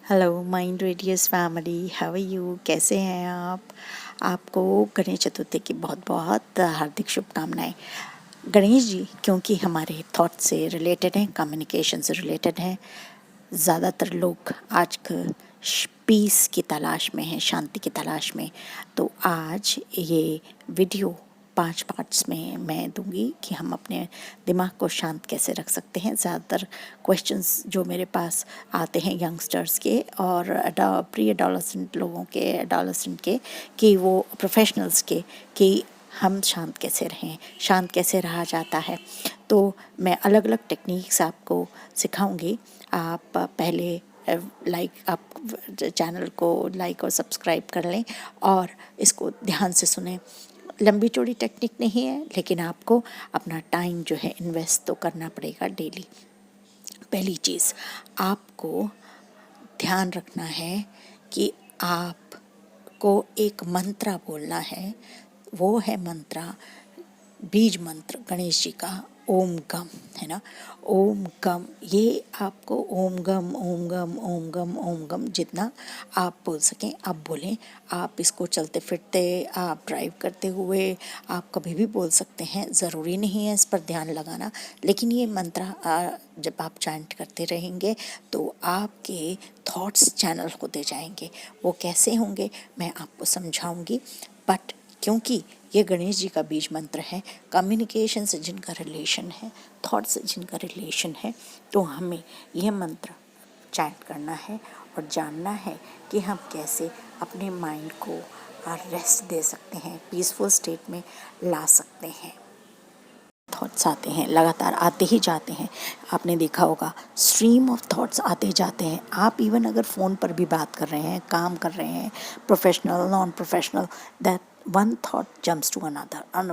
Hello Mind Radius family, how are you? कैसे हैं आप? आपको गणेश चतुर्थी की बहुत बहुत हार्दिक शुभकामनाएं। गणेश जी क्योंकि हमारे थॉट से रिलेटेड हैं, कम्युनिकेशन से रिलेटेड हैं। ज़्यादातर लोग आजकल पीस की तलाश में हैं, शांति की तलाश में। तो आज ये वीडियो 5 पार्ट्स में मैं दूंगी कि हम अपने दिमाग को शांत कैसे रख सकते हैं। ज़्यादातर क्वेश्चंस जो मेरे पास आते हैं यंगस्टर्स के और प्री एडोलसेंट लोगों के, एडोलसेंट के, कि वो प्रोफेशनल्स के, कि हम शांत कैसे रहें, शांत कैसे रहा जाता है। तो मैं अलग अलग टेक्निक्स आपको सिखाऊंगी। आप पहले आप चैनल को लाइक और सब्सक्राइब कर लें और इसको ध्यान से सुने। लंबी चौड़ी टेक्निक नहीं है, लेकिन आपको अपना टाइम जो है इन्वेस्ट तो करना पड़ेगा डेली। पहली चीज़ आपको ध्यान रखना है कि आपको एक मंत्र बोलना है। वो है मंत्र, बीज मंत्र गणेश जी का, ओम गम, है ना। ओम गम, ये आपको ओम गम ओम गम ओम गम ओम गम जितना आप बोल सकें आप बोलें। आप इसको चलते फिरते, आप ड्राइव करते हुए, आप कभी भी बोल सकते हैं। ज़रूरी नहीं है इस पर ध्यान लगाना, लेकिन ये मंत्र जब आप चैंट करते रहेंगे तो आपके थॉट्स चैनल होते जाएंगे। वो कैसे होंगे मैं आपको समझाऊंगी। बट क्योंकि ये गणेश जी का बीज मंत्र है, कम्युनिकेशन से जिनका रिलेशन है, थॉट से जिनका रिलेशन है, तो हमें यह मंत्र चैंट करना है और जानना है कि हम कैसे अपने माइंड को रेस्ट दे सकते हैं, पीसफुल स्टेट में ला सकते हैं। थॉट्स आते हैं, लगातार आते ही जाते हैं। आपने देखा होगा स्ट्रीम ऑफ थॉट्स आते जाते हैं। आप इवन अगर फ़ोन पर भी बात कर रहे हैं, काम कर रहे हैं, professional non professional, that one thought jumps to another and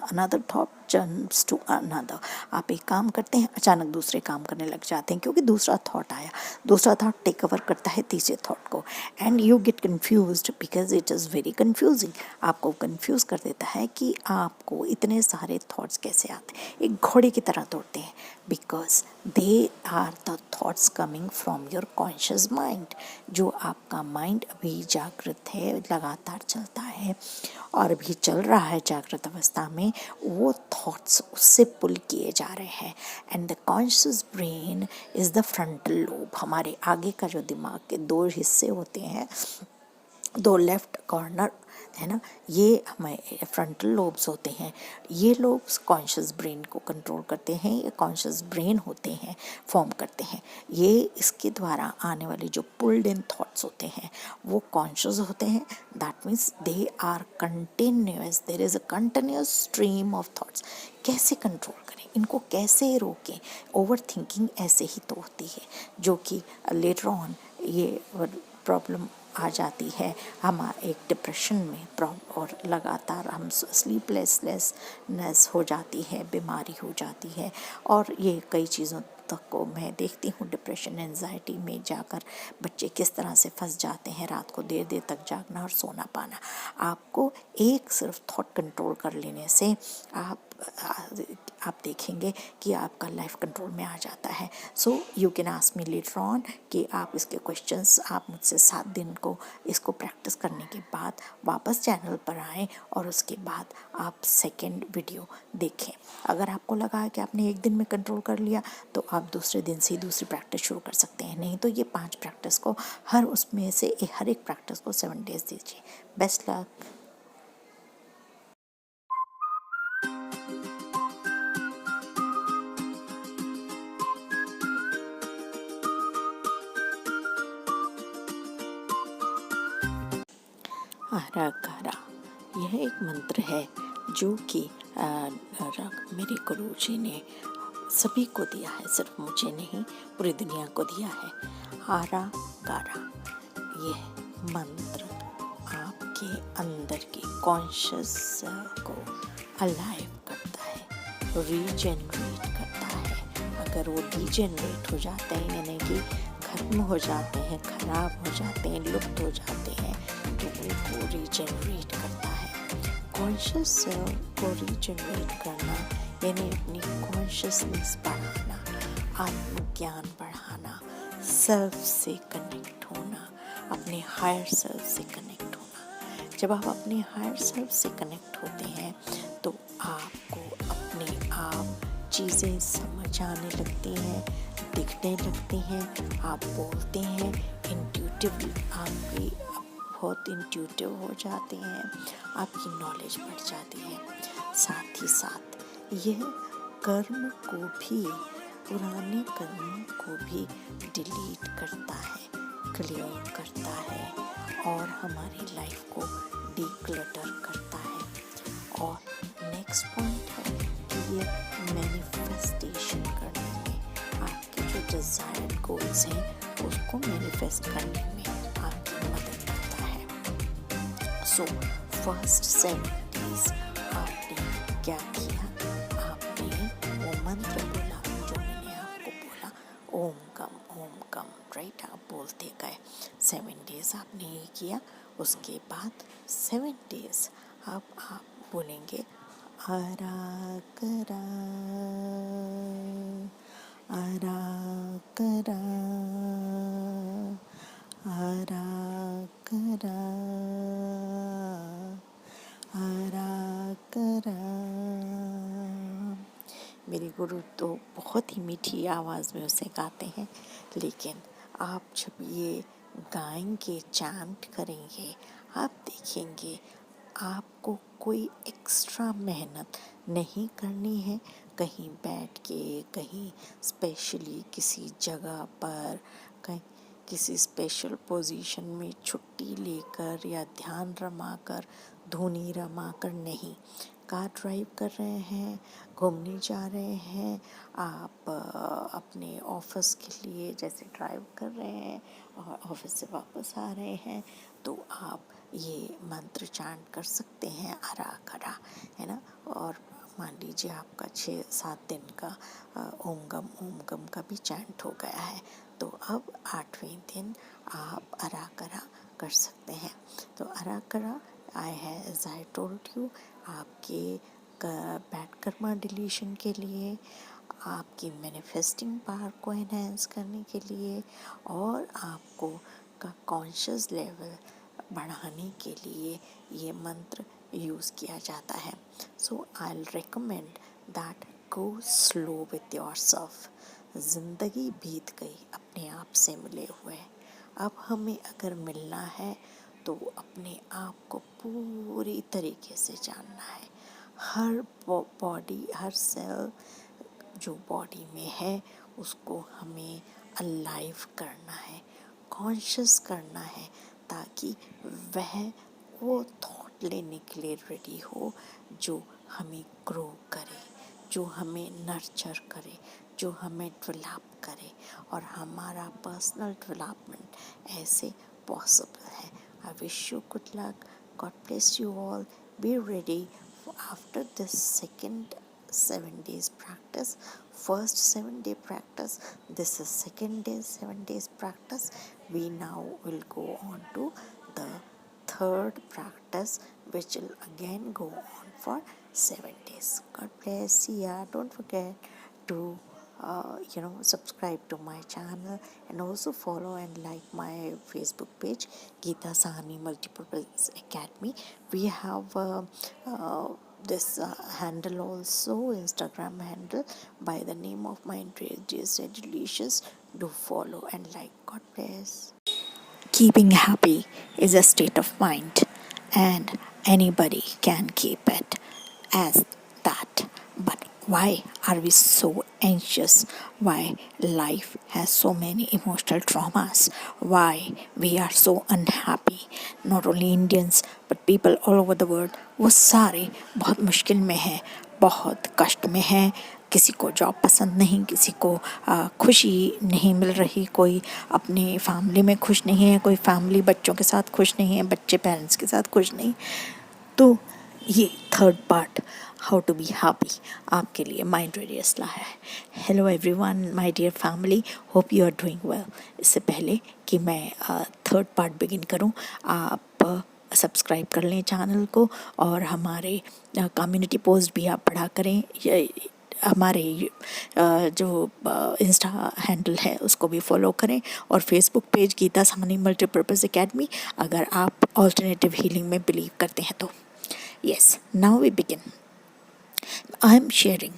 another thought jumps to another. आप एक काम करते हैं, अचानक दूसरे काम करने लग जाते हैं, क्योंकि दूसरा थॉट आया। दूसरा थॉट टेक ओवर करता है तीसरे थॉट को, and you get confused because it is very confusing. आपको कन्फ्यूज़ कर देता है कि आपको इतने सारे थॉट्स कैसे आते हैं। एक घोड़े की तरह दौड़ते हैं, because they are the thoughts coming from your conscious mind. जो आपका माइंड अभी जागृत है, लगातार चलता है और अभी चल रहा है जागृत अवस्था में, वो थॉट्स उससे पुल किए जा रहे हैं। And the conscious brain is the frontal lobe. हमारे आगे का जो दिमाग के दो हिस्से होते हैं, दो लेफ्ट कॉर्नर, है ना, ये हमारे फ्रंटल लोब्स होते हैं। ये लोब्स कॉन्शियस ब्रेन को कंट्रोल करते हैं, ये कॉन्शियस ब्रेन होते हैं, फॉर्म करते हैं। ये इसके द्वारा आने वाले जो पुल्ड इन थॉट्स होते हैं वो कॉन्शियस होते हैं। That means they are continuous, there is a continuous stream of thoughts. कैसे कंट्रोल करें इनको, कैसे रोकें? ओवर थिंकिंग ऐसे ही तो होती है, जो कि लेटर ऑन ये प्रॉब्लम आ जाती है हम एक डिप्रेशन में और लगातार हम स्लीपलेसनेस हो जाती है, बीमारी हो जाती है। और ये कई चीज़ों तक को मैं देखती हूँ, डिप्रेशन एंजाइटी में जाकर बच्चे किस तरह से फंस जाते हैं, रात को देर देर तक जागना और सोना पाना। आपको एक सिर्फ थॉट कंट्रोल कर लेने से आप देखेंगे कि आपका लाइफ कंट्रोल में आ जाता है। So you can ask me later on कि आप इसके क्वेश्चंस आप मुझसे 7 दिन को इसको प्रैक्टिस करने के बाद वापस चैनल पर आएँ और उसके बाद आप सेकंड वीडियो देखें। अगर आपको लगा कि आपने एक दिन में कंट्रोल कर लिया तो आप दूसरे दिन से ही दूसरी प्रैक्टिस शुरू कर सकते हैं। नहीं तो ये 5 प्रैक्टिस को हर एक प्रैक्टिस को 7 डेज दीजिए। Best luck. आराकारा, यह एक मंत्र है जो कि मेरे गुरु जी ने सभी को दिया है, सिर्फ मुझे नहीं पूरी दुनिया को दिया है। आराकारा, यह मंत्र आपके अंदर की कॉन्शियस को अलाइव करता है, रीजनरेट करता है। अगर वो रीजनरेट हो जाते हैं, यानी कि खत्म हो जाते हैं, खराब हो जाते हैं, लुप्त हो जाते हैं, तो वो रीजनरेट करता है। कॉन्शियस सेल्फ को रीजनरेट करना यानी अपनी कॉन्शियसनेस बढ़ाना, आत्मज्ञान बढ़ाना, सेल्फ से कनेक्ट होना। अपने हायर सेल्फ से कनेक्ट होना। जब आप अपने हायर सेल्फ से कनेक्ट होते हैं तो आपको अपने आप चीज़ें समझ आने लगती हैं, दिखने लगती हैं, आप बोलते हैं इंट्यूटिवली, आपकी बहुत इंट्यूटिव हो जाते हैं, आपकी नॉलेज बढ़ जाती है। साथ ही साथ यह कर्म को भी, पुराने कर्मों को भी डिलीट करता है, क्लियर करता है और हमारी लाइफ को डिक्लटर करता है। और नेक्स्ट पॉइंट है कि ये मैनिफेस्टेशन करने में, आपके जो डिज़ायर्ड गोल्स हैं उसको मैनिफेस्ट करने में आपकी मदद करता है। सो फर्स्ट 7 days आपने क्या किया? आपने वो मंत्र बोला जो मैंने आपको बोला, ओम कम, राइट? आप बोलते गए। 7 days आपने ये किया। उसके बाद 7 days आप बोलेंगे आरा करा, आरा करा, आरा करा, आरा करा। मेरे गुरु तो बहुत ही मीठी आवाज़ में उसे गाते हैं, लेकिन आप जब ये गाएंगे, चैंट करेंगे, आप देखेंगे आपको कोई एक्स्ट्रा मेहनत नहीं करनी है। कहीं बैठ के, कहीं स्पेशली किसी जगह पर, कहीं किसी स्पेशल पोजीशन में छुट्टी लेकर या ध्यान रमाकर, धुनी रमाकर नहीं। कार ड्राइव कर रहे हैं, घूमने जा रहे हैं, आप अपने ऑफिस के लिए जैसे ड्राइव कर रहे हैं और ऑफिस से वापस आ रहे हैं, तो आप ये मंत्र चैंट कर सकते हैं, आरा करा, है ना। और मान लीजिए आपका 6-7 दिन का ओम गम का भी चैंट हो गया है, तो अब 8वें दिन आप आरा करा कर सकते हैं। तो आरा करा एज आई टोल्ड यू, आपके बैड कर्मा डिलीशन के लिए, आपकी मैनिफेस्टिंग पावर को एनहांस करने के लिए और आपको का कॉन्शियस लेवल बढ़ाने के लिए ये मंत्र यूज़ किया जाता है। So I will recommend that go slow with yourself. ज़िंदगी बीत गई, अपने आप से मिले हुए। अब हमें अगर मिलना है तो अपने आप को पूरी तरीके से जानना है। हर बॉडी, हर सेल जो बॉडी में है उसको हमें अलाइव करना है, कॉन्शियस करना है, ताकि वो थॉट लेने के लिए रेडी हो जो हमें ग्रो करे, जो हमें नर्चर करे, जो हमें डेवलप करे, और हमारा पर्सनल डेवलपमेंट ऐसे पॉसिबल है। I wish you good luck, God bless you all, be ready after this second 7 days practice. First 7-day practice, this is second day 7 days practice. We now will go on to the third practice, which will again go on for 7 days. God bless. See ya. Don't forget to subscribe to my channel and also follow and like my Facebook page, Geeta Sahani Multipurpose Academy. We have this handle also, Instagram handle by the name of my Ingredients Delicious. Do follow and like. God bless. Keeping happy is a state of mind, and anybody can keep it as that. But why are we so anxious? Why life has so many emotional traumas? Why we are so unhappy? Not only Indians but people all over the world, वो सारे बहुत मुश्किल में हैं, बहुत कष्ट में हैं। किसी को जॉब पसंद नहीं, किसी को खुशी नहीं मिल रही, कोई अपने फैमिली में खुश नहीं है, कोई फैमिली बच्चों के साथ खुश नहीं है, बच्चे पेरेंट्स के साथ खुश नहीं। तो ये third part, how to be happy, आपके लिए माइंड रेडियस लाया है। Hello everyone, my dear family, hope you are doing well. इससे पहले कि मैं थर्ड पार्ट बिगिन करूं, आप सब्सक्राइब कर लें चैनल को, और हमारे कम्युनिटी पोस्ट भी आप पढ़ा करें। हमारे जो इंस्टा हैंडल है उसको भी फॉलो करें, और Facebook page Geeta Sahni multipurpose academy, अगर आप ऑल्टरनेटिव हीलिंग में बिलीव करते हैं तो। Yes, now we begin. I am sharing,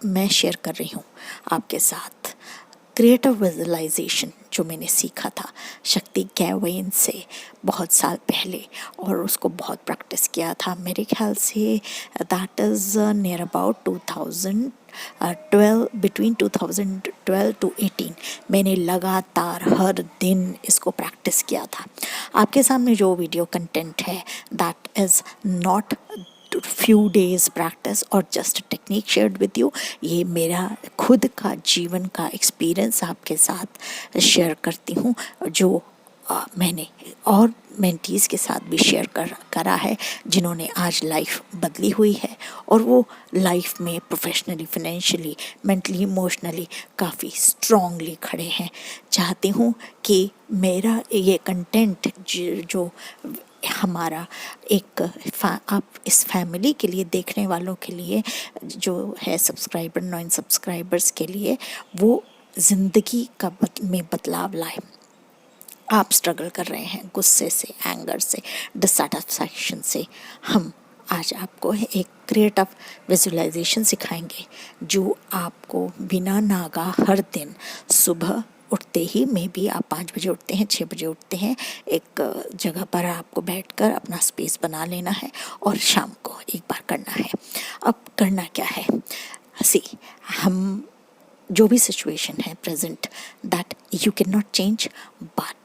मैं शेयर कर रही हूँ आपके साथ क्रिएटिव विजुअलाइजेशन जो मैंने सीखा था शक्ति गैवेन से बहुत साल पहले, और उसको बहुत प्रैक्टिस किया था। मेरे ख्याल से that is near about 2012, between 2012 to 18 मैंने लगातार हर दिन इसको प्रैक्टिस किया था। आपके सामने जो वीडियो कंटेंट है that is not few days practice और just technique shared with you. ये मेरा खुद का जीवन का एक्सपीरियंस आपके साथ शेयर करती हूँ, जो मैंने और मेंटीज़ के साथ भी शेयर करा है, जिन्होंने आज लाइफ बदली हुई है, और वो लाइफ में प्रोफेशनली, फाइनेंशियली, मेंटली, इमोशनली काफ़ी स्ट्रॉन्गली खड़े हैं। चाहती हूँ कि मेरा ये कंटेंट जो हमारा एक आप इस फैमिली के लिए, देखने वालों के लिए जो है, सब्सक्राइबर, नॉन सब्सक्राइबर्स के लिए, वो ज़िंदगी का में बदलाव लाए। आप स्ट्रगल कर रहे हैं गुस्से से, एंगर से, डिससैटिस्फैक्शन से, हम आज आपको एक क्रिएटिव विजुअलाइजेशन सिखाएंगे जो आपको बिना नागा हर दिन सुबह उठते ही, में भी आप 5 बजे उठते हैं, 6 बजे उठते हैं, एक जगह पर आपको बैठकर अपना स्पेस बना लेना है और शाम को एक बार करना है। अब करना क्या है, हम जो भी सिचुएशन है present that you can not change, but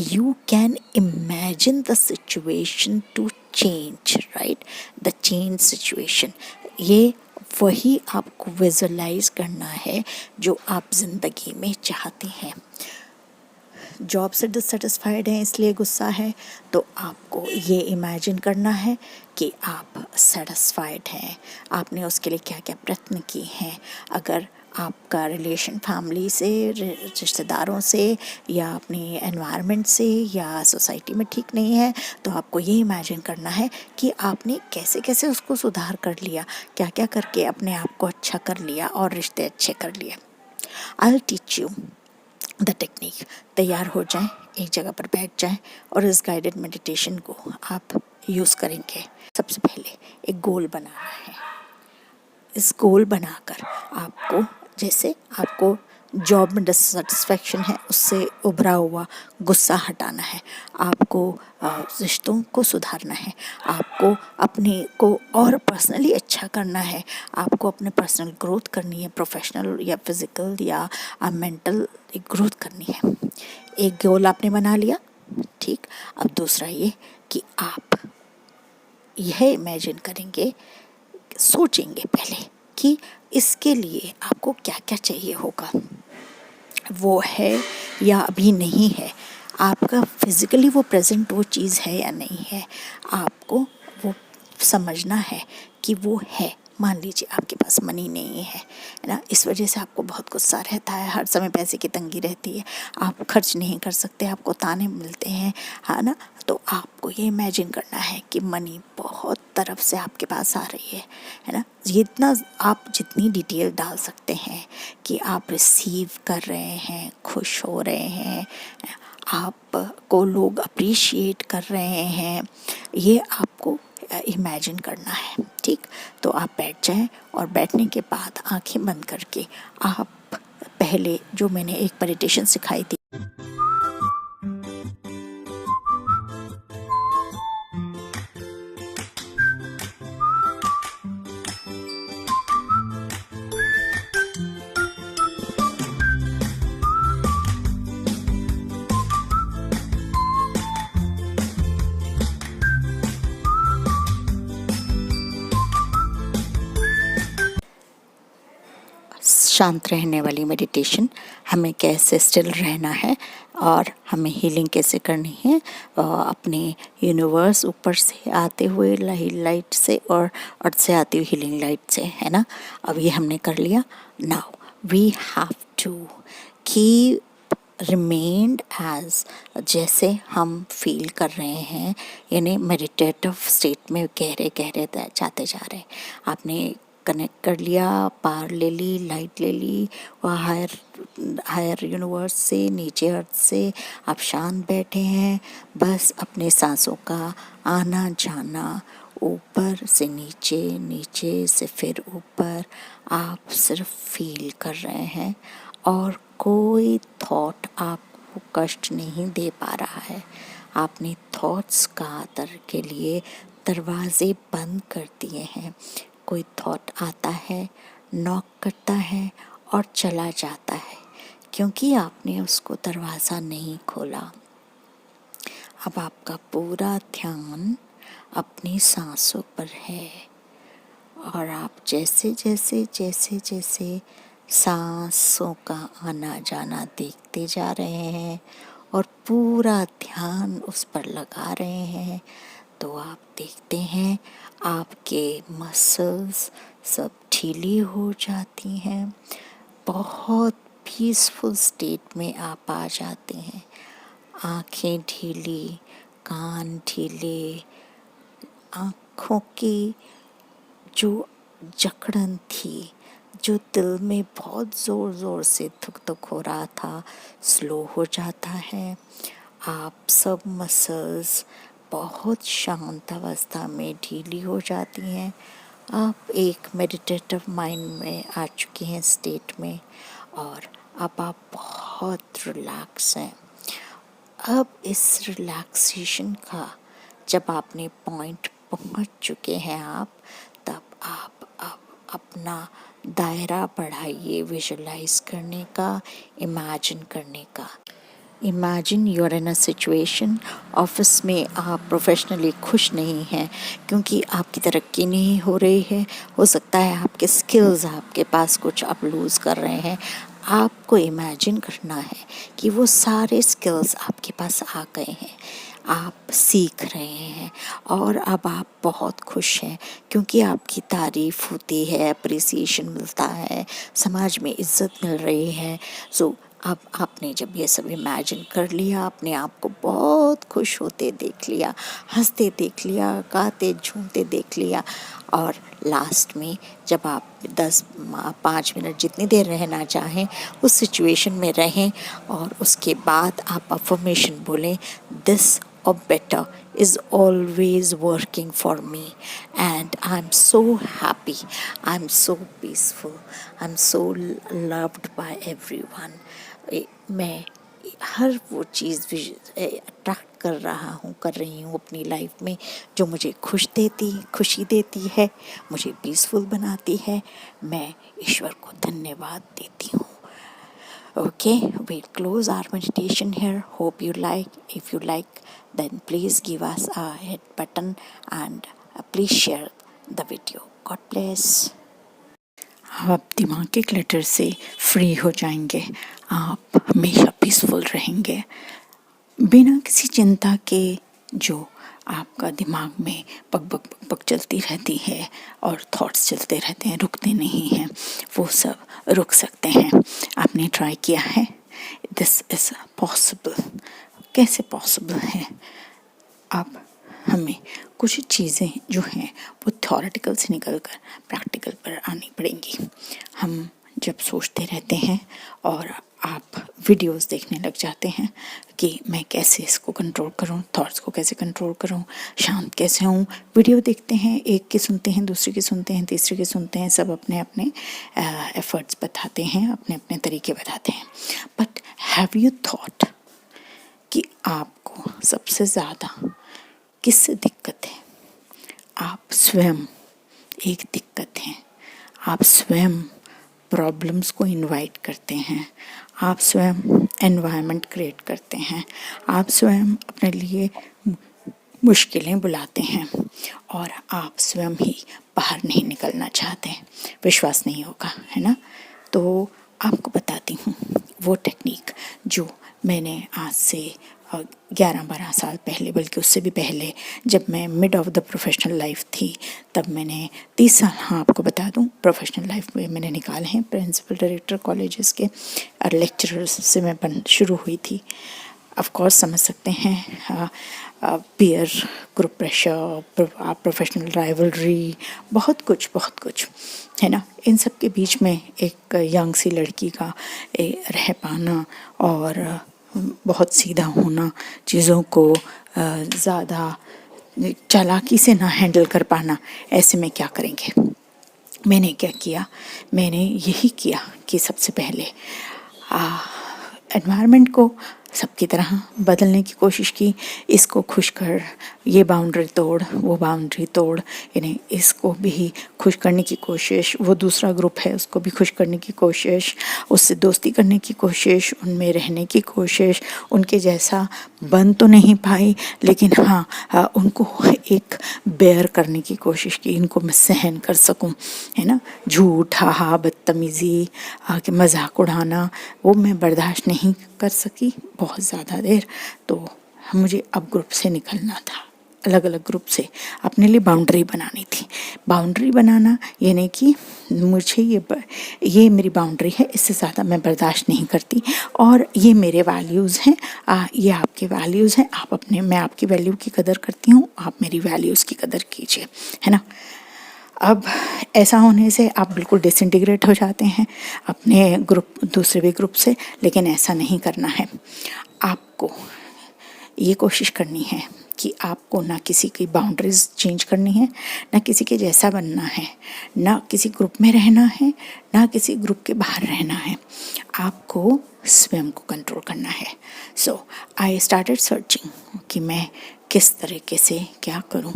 you can imagine the situation to change, right? The change situation, ये वही आपको विजुअलाइज करना है जो आप ज़िंदगी में चाहते हैं। जॉब से डिससेटिस्फाइड हैं इसलिए गुस्सा है, तो आपको ये इमेजिन करना है कि आप सेटिस्फाइड हैं, आपने उसके लिए क्या क्या प्रयत्न किए हैं। अगर आपका रिलेशन फैमिली से, रिश्तेदारों से, या अपने एनवायरनमेंट से, या सोसाइटी में ठीक नहीं है, तो आपको ये इमेजिन करना है कि आपने कैसे कैसे उसको सुधार कर लिया, क्या क्या करके अपने आप को अच्छा कर लिया और रिश्ते अच्छे कर लिए। I will teach you the technique. तैयार हो जाएं, एक जगह पर बैठ जाएं, और इस गाइडेड मेडिटेशन को आप यूज़ करेंगे। सबसे पहले एक गोल बनाना है। इस गोल बनाकर आपको, जैसे आपको जॉब में डिससेटिस्फैक्शन है, उससे उभरा हुआ गुस्सा हटाना है, आपको रिश्तों को सुधारना है, आपको अपने को और पर्सनली अच्छा करना है, आपको अपने पर्सनल ग्रोथ करनी है, प्रोफेशनल या फिज़िकल या मेंटल ग्रोथ करनी है। एक गोल आपने बना लिया, ठीक। अब दूसरा ये कि आप यह इमेजिन करेंगे, सोचेंगे पहले कि इसके लिए आपको क्या क्या चाहिए होगा, वो है या अभी नहीं है, आपका फिज़िकली वो प्रेजेंट वो चीज़ है या नहीं है, आपको वो समझना है कि वो है। मान लीजिए आपके पास मनी नहीं है ना, इस वजह से आपको बहुत गुस्सा रहता है, हर समय पैसे की तंगी रहती है, आप खर्च नहीं कर सकते, आपको ताने मिलते हैं, है ना। तो आपको ये इमेजिन करना है कि मनी बहुत तरफ से आपके पास आ रही है ना। ये इतना आप जितनी डिटेल डाल सकते हैं कि आप रिसीव कर रहे हैं, खुश हो रहे हैं, आपको लोग अप्रिशिएट कर रहे हैं, ये आपको इमेजिन करना है, ठीक। तो आप बैठ जाएं, और बैठने के बाद आंखें बंद करके आप पहले जो मैंने एक मेडिटेशन सिखाई थी, शांत रहने वाली मेडिटेशन, हमें कैसे स्टिल रहना है और हमें हीलिंग कैसे करनी है, अपने यूनिवर्स ऊपर से आते हुए लाइट से और अर्थ से आती हुई हीलिंग लाइट से, है ना। अब ये हमने कर लिया। Now we have to keep remained as, जैसे हम फील कर रहे हैं, यानी मेडिटेटिव स्टेट में गहरे गहरे जाते जा रहे हैं। आपने कनेक्ट कर लिया, पार ले ली, लाइट ले ली, और हायर यूनिवर्स से, नीचे अर्थ से आप शांत बैठे हैं। बस अपने सांसों का आना जाना, ऊपर से नीचे, नीचे से फिर ऊपर, आप सिर्फ फील कर रहे हैं और कोई थॉट आपको कष्ट नहीं दे पा रहा है। आपने थॉट्स का के लिए दरवाजे बंद कर दिए हैं। कोई थॉट आता है, नॉक करता है और चला जाता है, क्योंकि आपने उसको दरवाज़ा नहीं खोला। अब आपका पूरा ध्यान अपनी सांसों पर है और आप जैसे जैसे जैसे जैसे सांसों का आना जाना देखते जा रहे हैं और पूरा ध्यान उस पर लगा रहे हैं, तो आप देखते हैं आपके मसल्स सब ढीली हो जाती हैं। बहुत पीसफुल स्टेट में आप आ जाते हैं। आंखें ढीली, कान ढीले, आँखों की जो जकड़न थी, जो दिल में बहुत ज़ोर ज़ोर से धुक धुक हो रहा था, स्लो हो जाता है। आप सब मसल्स बहुत शांत अवस्था में ढीली हो जाती हैं। आप एक मेडिटेटिव माइंड में आ चुके हैं स्टेट में, और अब आप बहुत रिलैक्स हैं। अब इस रिलैक्सेशन का जब आपने पॉइंट पहुंच चुके हैं आप, तब आप अब अपना दायरा बढ़ाइए विजुलाइज करने का, इमेजिन करने का। Imagine you're in a situation, office में आप प्रोफेशनली खुश नहीं हैं क्योंकि आपकी तरक्की नहीं हो रही है। हो सकता है आपके स्किल्स आपके पास कुछ आप लूज़ कर रहे हैं। आपको इमेजिन करना है कि वो सारे स्किल्स आपके पास आ गए हैं, आप सीख रहे हैं और अब आप बहुत खुश हैं क्योंकि आपकी तारीफ़ होती है, अप्रिसिएशन मिलता है, समाज में इज़्ज़त मिल रही है। सो अब आपने जब ये सब इमेजिन कर लिया, अपने आप को बहुत खुश होते देख लिया, हंसते देख लिया, गाते झूमते देख लिया, और लास्ट में जब आप 5 मिनट जितनी देर रहना चाहें उस सिचुएशन में रहें, और उसके बाद आप अफर्मेशन बोलें, this or better is always working for me and I'm so happy, I'm so peaceful, I'm so loved by everyone। मैं हर वो चीज़ अट्रैक्ट कर रही हूँ अपनी लाइफ में जो मुझे खुशी देती है, मुझे पीसफुल बनाती है। मैं ईश्वर को धन्यवाद देती हूँ। Okay, we'll close our meditation here. Hope you like. If you like, then please give us a hit button and please share the video. God bless. आप दिमाग के क्लटर से फ्री हो जाएंगे, आप हमेशा पीसफुल रहेंगे बिना किसी चिंता के। जो आपका दिमाग में पक पक पक पक चलती रहती है और थॉट्स चलते रहते हैं, रुकते नहीं हैं, वो सब रुक सकते हैं। आपने ट्राई किया है? This is possible. कैसे पॉसिबल है? अब हमें कुछ चीज़ें जो हैं वो थ्योरेटिकल से निकल कर प्रैक्टिकल पर आनी पड़ेंगी। हम जब सोचते रहते हैं और आप वीडियोस देखने लग जाते हैं कि मैं कैसे इसको कंट्रोल करूं, थॉट्स को कैसे कंट्रोल करूं, शांत कैसे हूं, वीडियो देखते हैं, एक की सुनते हैं, दूसरे की सुनते हैं, तीसरे की सुनते हैं, सब अपने अपने एफर्ट्स बताते हैं, अपने अपने तरीके बताते हैं। बट हैव यू थॉट कि आपको सबसे ज़्यादा किससे दिक्कत है? आप स्वयं एक दिक्कत है। आप स्वयं प्रॉब्लम्स को इनवाइट करते हैं, आप स्वयं एनवायरनमेंट क्रिएट करते हैं, आप स्वयं अपने लिए मुश्किलें बुलाते हैं और आप स्वयं ही बाहर नहीं निकलना चाहते। विश्वास नहीं होगा, है ना? तो आपको बताती हूँ वो टेक्निक जो मैंने आज से 11-12 साल पहले, बल्कि उससे भी पहले, जब मैं mid of the professional life थी, तब मैंने 30 साल, हाँ आपको बता दूं, प्रोफेशनल लाइफ में मैंने निकाले हैं। प्रिंसिपल डायरेक्टर कॉलेजेस के और लेक्चरर्स से मैं शुरू हुई थी। ऑफ कोर्स समझ सकते हैं, peer group pressure, professional rivalry, बहुत कुछ है ना। इन सब के बीच में एक यंग सी लड़की का रह पाना और बहुत सीधा होना, चीज़ों को ज़्यादा चालाकी से ना हैंडल कर पाना, ऐसे में क्या करेंगे। मैंने क्या किया, मैंने यही किया कि सबसे पहले एनवायरनमेंट को सबकी तरह बदलने की कोशिश की। इसको खुश कर, ये बाउंड्री तोड़, वो बाउंड्री तोड़, यानी इसको भी खुश करने की कोशिश, वो दूसरा ग्रुप है उसको भी खुश करने की कोशिश, उससे दोस्ती करने की कोशिश, उनमें रहने की कोशिश, उनके जैसा बन तो नहीं पाई लेकिन हाँ उनको एक बेयर करने की कोशिश की, इनको मैं सहन कर सकूं, है ना। झूठ, हा बदतमीज़ी, कि मजाक उड़ाना, वो मैं बर्दाश्त नहीं कर सकी बहुत ज़्यादा देर। तो मुझे अब ग्रुप से निकलना था, अलग अलग ग्रुप से अपने लिए बाउंड्री बनानी थी। बाउंड्री बनाना यानी कि मुझे ये मेरी बाउंड्री है, इससे ज़्यादा मैं बर्दाश्त नहीं करती, और ये मेरे वैल्यूज़ हैं, ये आपके वैल्यूज़ हैं, मैं आपकी वैल्यू की कदर करती हूँ, आप मेरी वैल्यूज़ की कदर कीजिए, है ना। अब ऐसा होने से आप बिल्कुल डिसइंटीग्रेट हो जाते हैं अपने ग्रुप, दूसरे भी ग्रुप से, लेकिन ऐसा नहीं करना है। आपको ये कोशिश करनी है कि आपको ना किसी की बाउंड्रीज चेंज करनी है, ना किसी के जैसा बनना है, ना किसी ग्रुप में रहना है, ना किसी ग्रुप के बाहर रहना है। आपको स्वयं को कंट्रोल करना है। सो आई स्टार्टेड सर्चिंग कि मैं किस तरीके से क्या करूं।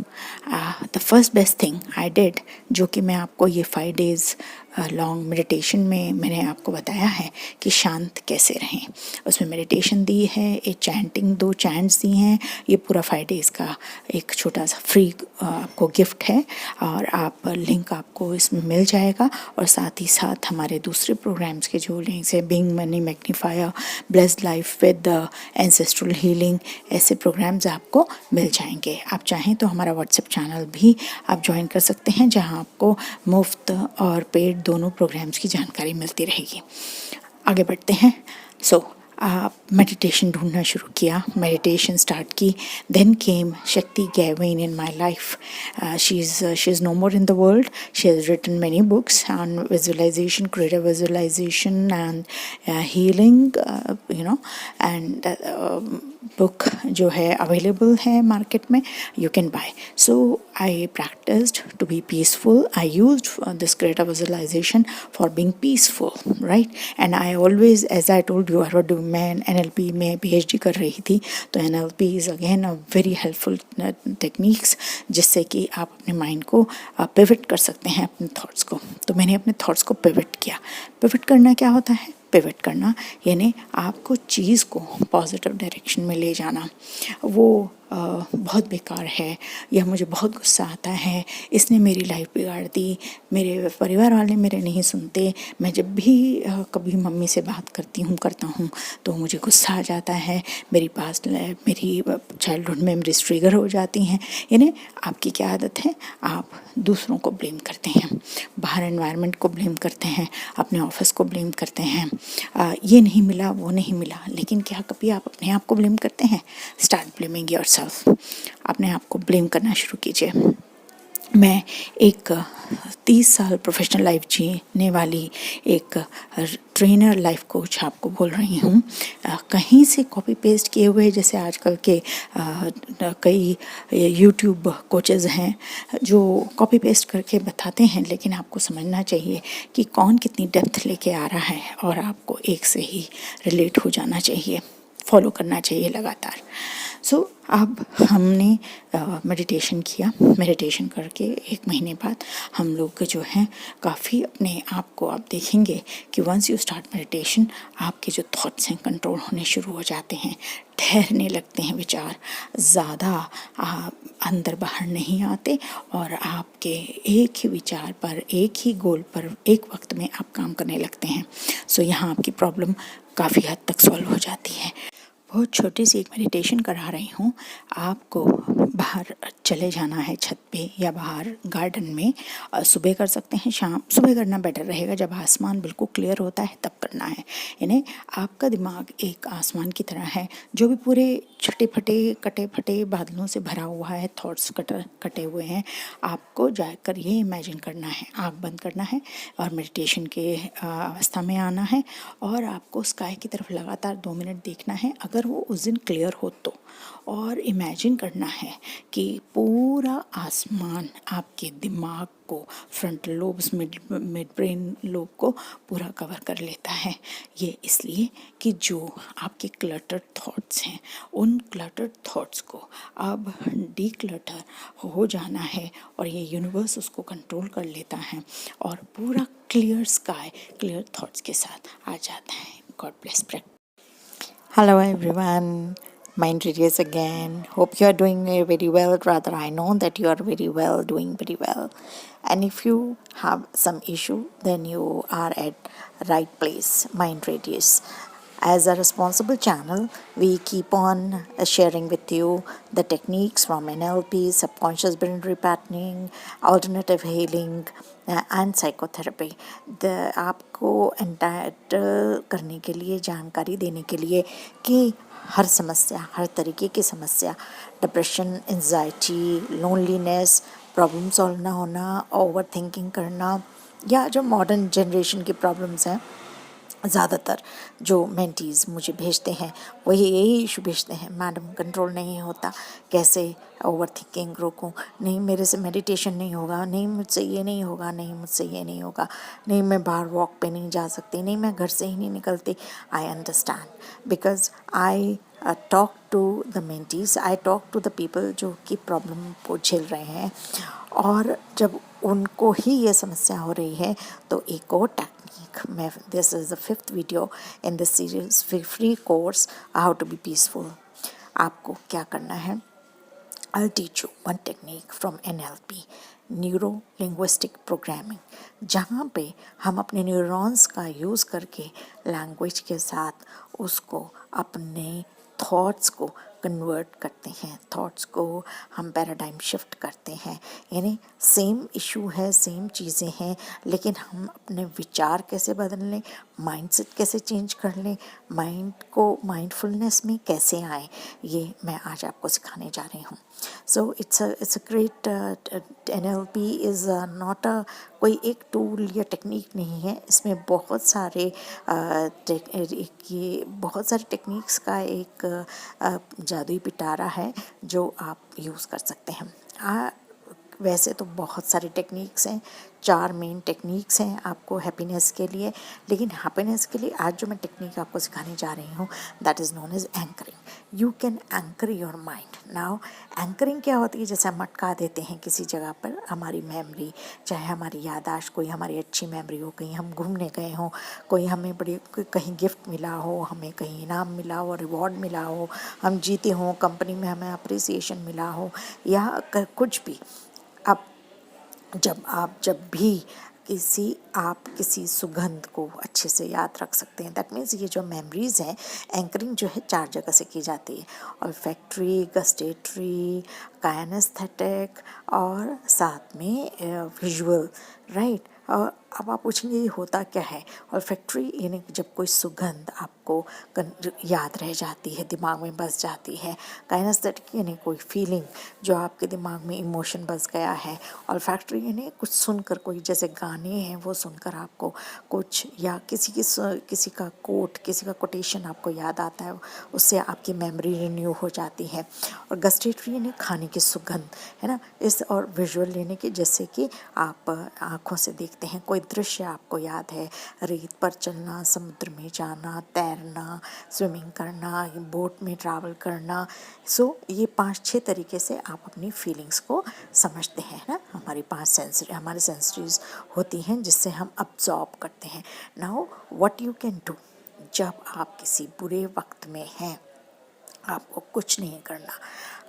The first best thing I did, जो कि मैं आपको ये 5 डेज़ लॉन्ग मेडिटेशन में मैंने आपको बताया है कि शांत कैसे रहें। उसमें मेडिटेशन दी है, एक चैंटिंग, 2 चैंट्स दी हैं। ये पूरा 5 डेज़ का एक छोटा सा फ्री आपको गिफ्ट है, और आप लिंक आपको इसमें मिल जाएगा, और साथ ही साथ हमारे दूसरे प्रोग्राम्स के जो लिंक्स है, being money magnifier, blessed life with ancestral healing, ऐसे प्रोग्राम्स आपको मिल जाएंगे। आप चाहें तो हमारा व्हाट्सएप चैनल भी आप ज्वाइन कर सकते हैं, जहां आपको मुफ्त और पेड दोनों प्रोग्राम्स की जानकारी मिलती रहेगी। आगे बढ़ते हैं। सो मेडिटेशन ढूंढना शुरू किया, मेडिटेशन स्टार्ट की। Then came Shakti Gawain in my life. She is no more in the world. She has written many books on visualisation, creative visualisation and healing, you know, and book जो है available है market में, you can buy. So I practised to be peaceful. I used this creative visualisation for being peaceful, right. And I always, as I told you, मैं NLP में PhD कर रही थी, तो NLP is again a very helpful techniques, जिससे कि आप अपने माइंड को पिवट कर सकते हैं, अपने थॉट्स को. तो मैंने अपने थॉट्स को पिवट किया. पिवट करना क्या होता है? पिवट करना यानी आपको चीज़ को पॉजिटिव डायरेक्शन में ले जाना. वो बहुत बेकार है, या मुझे बहुत गुस्सा आता है, इसने मेरी लाइफ बिगाड़ दी, मेरे परिवार वाले मेरे नहीं सुनते, मैं जब भी कभी मम्मी से बात करता हूँ तो मुझे गुस्सा आ जाता है, मेरी चाइल्डहुड मेमोरीज ट्रिगर हो जाती हैं. यानी आपकी क्या आदत है? आप दूसरों को ब्लेम करते हैं, बाहर एनवायरनमेंट को ब्लेम करते हैं, अपने ऑफिस को ब्लेम करते हैं, ये नहीं मिला, वो नहीं मिला. लेकिन क्या कभी आप अपने आप को ब्लेम करते हैं? Start blaming yourself. अपने आप को ब्लेम करना शुरू कीजिए. मैं एक 30 साल प्रोफेशनल लाइफ जीने वाली एक ट्रेनर, लाइफ कोच आपको बोल रही हूँ. कहीं से कॉपी पेस्ट किए हुए, जैसे आजकल के कई यूट्यूब कोचेज़ हैं जो कॉपी पेस्ट करके बताते हैं, लेकिन आपको समझना चाहिए कि कौन कितनी डेप्थ लेके आ रहा है, और आपको एक से ही रिलेट हो जाना चाहिए, फॉलो करना चाहिए लगातार. सो अब हमने मेडिटेशन किया. मेडिटेशन करके 1 महीने बाद हम लोग जो हैं काफ़ी अपने आप को, आप देखेंगे कि वंस यू स्टार्ट मेडिटेशन, आपके जो थॉट्स हैं कंट्रोल होने शुरू हो जाते हैं, ठहरने लगते हैं विचार, ज़्यादा अंदर बाहर नहीं आते, और आपके एक ही विचार पर, एक ही गोल पर एक वक्त में आप काम करने लगते हैं. सो यहाँ आपकी प्रॉब्लम काफ़ी हद तक सॉल्व हो जाती है. बहुत छोटी सी एक मेडिटेशन करा रही हूँ. आपको बाहर चले जाना है छत पे या बाहर गार्डन में, सुबह कर सकते हैं, शाम सुबह करना बेटर रहेगा जब आसमान बिल्कुल क्लियर होता है तब करना है इन्हें। आपका दिमाग एक आसमान की तरह है जो भी पूरे छटे फटे कटे फटे बादलों से भरा हुआ है, थॉट्स कटे हुए हैं। आपको जाकर ये इमेजिन करना है, आँख बंद करना है और मेडिटेशन के अवस्था में आना है और आपको स्काई की तरफ लगातार 2 मिनट देखना है अगर वो उस दिन क्लियर हो तो। और इमेजिन करना है कि पूरा आसमान आपके दिमाग को, frontal lobes, mid brain lobe को पूरा कवर कर लेता है। ये इसलिए कि जो आपके क्लटर्ड थॉट्स हैं उन क्लटर्ड थॉट्स को अब डीक्लटर हो जाना है और ये यूनिवर्स उसको कंट्रोल कर लेता है और पूरा क्लियर स्काई क्लियर थॉट्स के साथ आ जाता है। God bless. Hello everyone, Mind Readers again. Hope you are doing very well. Rather, I know that you are very well, doing very well. And if you have some issue, then you are at right place, Mind Radius. As a responsible channel, we keep on sharing with you the techniques from NLP, subconscious brain repatterning, alternative healing, and psychotherapy. आपको entitle करने के लिए, जानकारी देने के लिए कि हर समस्या, हर तरीके की समस्या, depression, anxiety, loneliness, problem solve ना होना, ओवर थिंकिंग करना, या जो मॉडर्न जनरेशन की प्रॉब्लम्स हैं, ज़्यादातर जो मेंटीज़ मुझे भेजते हैं वही यही इशू भेजते हैं, मैडम कंट्रोल नहीं होता, कैसे ओवर थिंकिंग रोकूं, नहीं मेरे से मेडिटेशन नहीं होगा, नहीं मुझसे ये नहीं होगा, नहीं मुझसे ये नहीं होगा, नहीं मैं बाहर वॉक पे नहीं जा सकती, नहीं मैं घर से ही नहीं निकलती। I understand because I talk to the mentees, I talk to the people जो कि प्रॉब्लम को झेल रहे हैं और जब उनको ही ये समस्या हो रही है तो एक और मैं this is the 5th video in this series free course how to be peaceful. आपको क्या करना है, I'll teach you one technique from NLP, neuro linguistic programming, जहाँ पे हम अपने न्यूरॉन्स का यूज़ करके लैंग्वेज के साथ उसको अपने थॉट्स को कन्वर्ट करते हैं, थॉट्स को हम पैराडाइम शिफ्ट करते हैं। यानी सेम इशू है, सेम चीज़ें हैं, लेकिन हम अपने विचार कैसे बदल लें, माइंडसेट कैसे चेंज कर लें, माइंड को माइंडफुलनेस में कैसे आए, ये मैं आज आपको सिखाने जा रही हूँ। So it's a great NLP is not a कोई एक टूल या टेक्निक नहीं है, इसमें बहुत सारे ये बहुत सारे टेक्निक्स का एक जादुई पिटारा है जो आप यूज़ कर सकते हैं। वैसे तो बहुत सारे टेक्निक्स हैं, 4 मेन टेक्निक्स हैं आपको हैप्पीनेस के लिए, लेकिन हैप्पीनेस के लिए आज जो मैं टेक्निक आपको सिखाने जा रही हूँ that is known as anchoring. You can anchor your mind. Now anchoring क्या होती है, जैसे हम अटका देते हैं किसी जगह पर हमारी मेमोरी, चाहे हमारी याददाश्त, कोई हमारी अच्छी मेमोरी हो, कहीं हम घूमने गए हों, कोई हमें बड़ी कहीं गिफ्ट मिला हो, हमें कहीं इनाम मिला हो, रिवॉर्ड मिला हो, हम जीते हों, कंपनी में हमें अप्रिसिएशन मिला हो, या कुछ भी। अब जब भी आप किसी सुगंध को अच्छे से याद रख सकते हैं, दैट मीन्स ये जो मेमोरीज़ हैं, एंकरिंग जो है 4 जगह से की जाती है, ऑल्फैक्टरी, गस्टेटरी, काइनेस्थेटिक और साथ में विजुअल, राइट। और अब आप पूछेंगे ये होता क्या है। ऑल्फैक्टरी यानी कि जब कोई सुगंध आपको याद रह जाती है, दिमाग में बस जाती है। काइनेस्थेटिक यानी कोई फीलिंग जो आपके दिमाग में इमोशन बस गया है। ऑल्फैक्टरी यानी कुछ सुनकर, कोई जैसे गाने हैं वो सुनकर आपको कुछ, या किसी का कोट, किसी का कोटेशन आपको याद आता है, उससे आपकी मेमोरी रिन्यू हो जाती है। और गस्टेटरी यानी खाने की सुगंध, है ना। इस और विजुअल यानी कि जैसे कि आप आँखों से देखते हैं, कोई दृश्य आपको याद है, रेत पर चलना, समुद्र में जाना, तैरना, स्विमिंग करना, बोट में ट्रैवल करना। सो ये 5-6 तरीके से आप अपनी फीलिंग्स को समझते हैं ना। हमारी सेंसरीज होती हैं जिससे हम अब्जॉर्ब करते हैं। Now what you can do, जब आप किसी बुरे वक्त में हैं, आपको कुछ नहीं करना,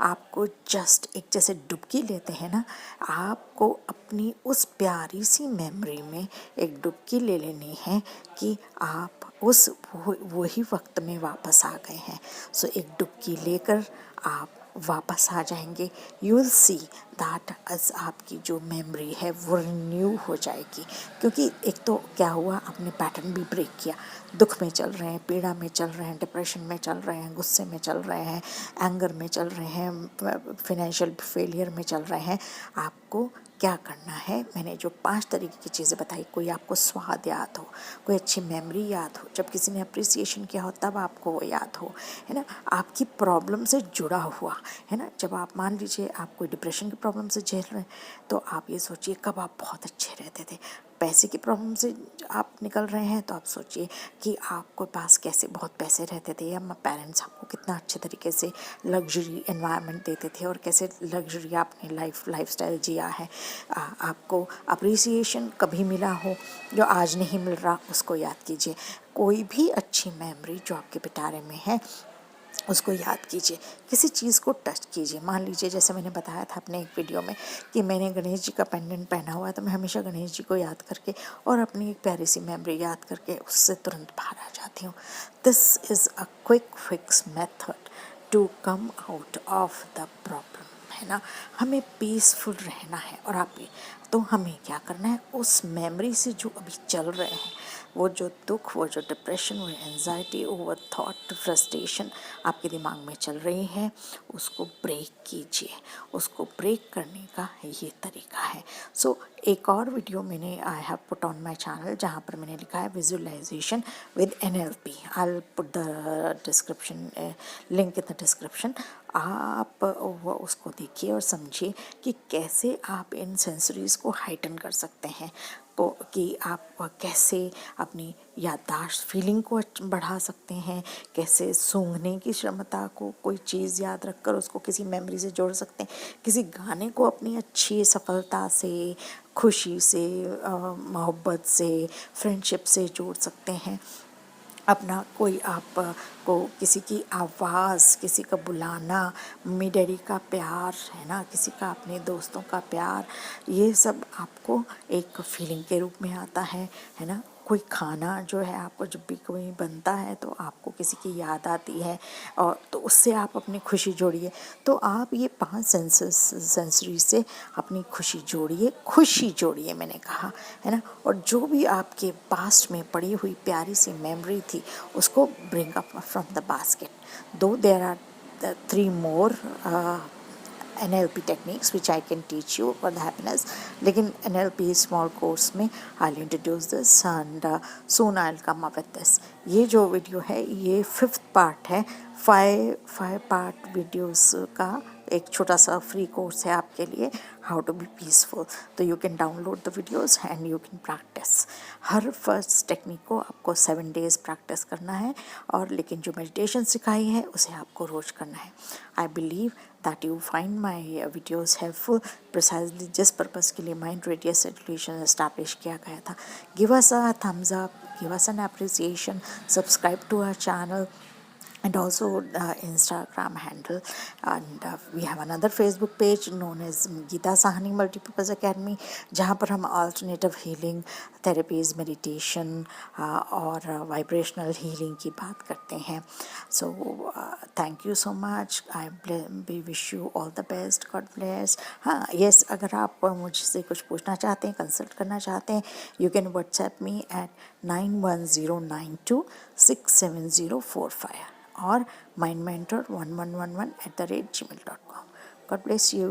आपको जस्ट एक जैसे डुबकी लेते हैं ना, आपको अपनी उस प्यारी सी मेमोरी में एक डुबकी ले लेनी है कि आप उस वही वक्त में वापस आ गए हैं। सो एक डुबकी लेकर आप वापस आ जाएंगे, यू विल सी दैट अस आपकी जो मेमोरी है वो रिन्यू हो जाएगी। क्योंकि एक तो क्या हुआ, आपने पैटर्न भी ब्रेक किया, दुख में चल रहे हैं, पीड़ा में चल रहे हैं, डिप्रेशन में चल रहे हैं, गुस्से में चल रहे हैं, एंगर में चल रहे हैं, फिनेंशियल फेलियर में चल रहे हैं। आपको क्या करना है, मैंने जो 5 तरीके की चीज़ें बताई, कोई आपको स्वाद याद हो, कोई अच्छी मेमोरी याद हो, जब किसी ने अप्रिसिएशन किया हो तब आपको वो याद हो, है ना, आपकी प्रॉब्लम से जुड़ा हुआ, है ना। जब आप मान लीजिए आप कोई डिप्रेशन की प्रॉब्लम से झेल रहे हैं, तो आप ये सोचिए कब आप बहुत अच्छे रहते थे। पैसे की प्रॉब्लम से आप निकल रहे हैं तो आप सोचिए कि आपके पास कैसे बहुत पैसे रहते थे, या पेरेंट्स आपको कितना अच्छे तरीके से लग्जरी एनवायरनमेंट देते थे, और कैसे लग्जरी आपने लाइफस्टाइल जिया है। आपको अप्रिसिएशन कभी मिला हो जो आज नहीं मिल रहा, उसको याद कीजिए। कोई भी अच्छी मेमोरी जो आपके पिटारे में है उसको याद कीजिए, किसी चीज़ को टच कीजिए। मान लीजिए जैसे मैंने बताया था अपने एक वीडियो में कि मैंने गणेश जी का पेंडेंट पहना हुआ है, तो मैं हमेशा गणेश जी को याद करके और अपनी एक प्यारी सी मेमोरी याद करके उससे तुरंत बाहर आ जाती हूँ। This is a quick fix method to come out of the problem, है ना। हमें पीसफुल रहना है, और आप तो हमें क्या करना है, उस मेमोरी से जो अभी चल रहे हैं, वो जो दुख, वो जो डिप्रेशन, वो एंजाइटी, वो थॉट, फ्रस्ट्रेशन आपके दिमाग में चल रही है, उसको ब्रेक कीजिए। उसको ब्रेक करने का ये तरीका है। सो एक और वीडियो मैंने I have put on my channel जहाँ पर मैंने लिखा है visualisation with NLP। I will put the description link in the description. आप वो उसको देखिए और समझिए कि कैसे आप इन सेंसरीज़ को हाइटन कर सकते हैं, को कि आप कैसे अपनी याददाश्त फीलिंग को बढ़ा सकते हैं, कैसे सूंघने की क्षमता को, कोई चीज़ याद रखकर उसको किसी मेमोरी से जोड़ सकते हैं, किसी गाने को अपनी अच्छी सफलता से, खुशी से, मोहब्बत से, फ्रेंडशिप से जोड़ सकते हैं। अपना कोई आप को किसी की आवाज़, किसी का बुलाना, मम्मी डैडी का प्यार, है ना, किसी का अपने दोस्तों का प्यार, ये सब आपको एक फीलिंग के रूप में आता है ना। कोई खाना जो है आपको जब भी कोई बनता है तो आपको किसी की याद आती है, और तो उससे आप अपनी खुशी जोड़िए। तो आप ये 5 सेंसरी से अपनी खुशी जोड़िए मैंने कहा, है ना। और जो भी आपके पास्ट में पड़ी हुई प्यारी सी मेमोरी थी उसको bring up from the basket. दो there are 3 more NLP techniques which I can teach you for the happiness, लेकिन NLP small course में I'll introduce this and soon I'll come up with this। ये जो video है ये 5th part है, 5 part videos का एक छोटा सा फ्री कोर्स है आपके लिए, हाउ टू बी पीसफुल। तो you can download the videos and you can practice. Her first technique को आपको 7 days प्रैक्टिस करना है, और लेकिन जो मेडिटेशन सिखाई है उसे आपको रोज़ करना है। I believe that you find my videos helpful. Precisely जिस पर्पज़ के लिए माइंड रेडियस रेगुलेशन इस्टेब्लिश किया गया था। Give us a thumbs up, give us an appreciation, subscribe to our channel and also Instagram handle, and we have another Facebook page known as Geeta Sahani Multipurpose Academy, जहाँ पर हम alternative healing therapies, meditation और vibrational healing की बात करते हैं। So thank you so much, I wish you all the best, God bless. हाँ yes, अगर आप मुझसे कुछ पूछना चाहते हैं, कंसल्ट करना चाहते हैं, you can WhatsApp me at 9109267045 or mindmentor1111@gmail.com. God bless you.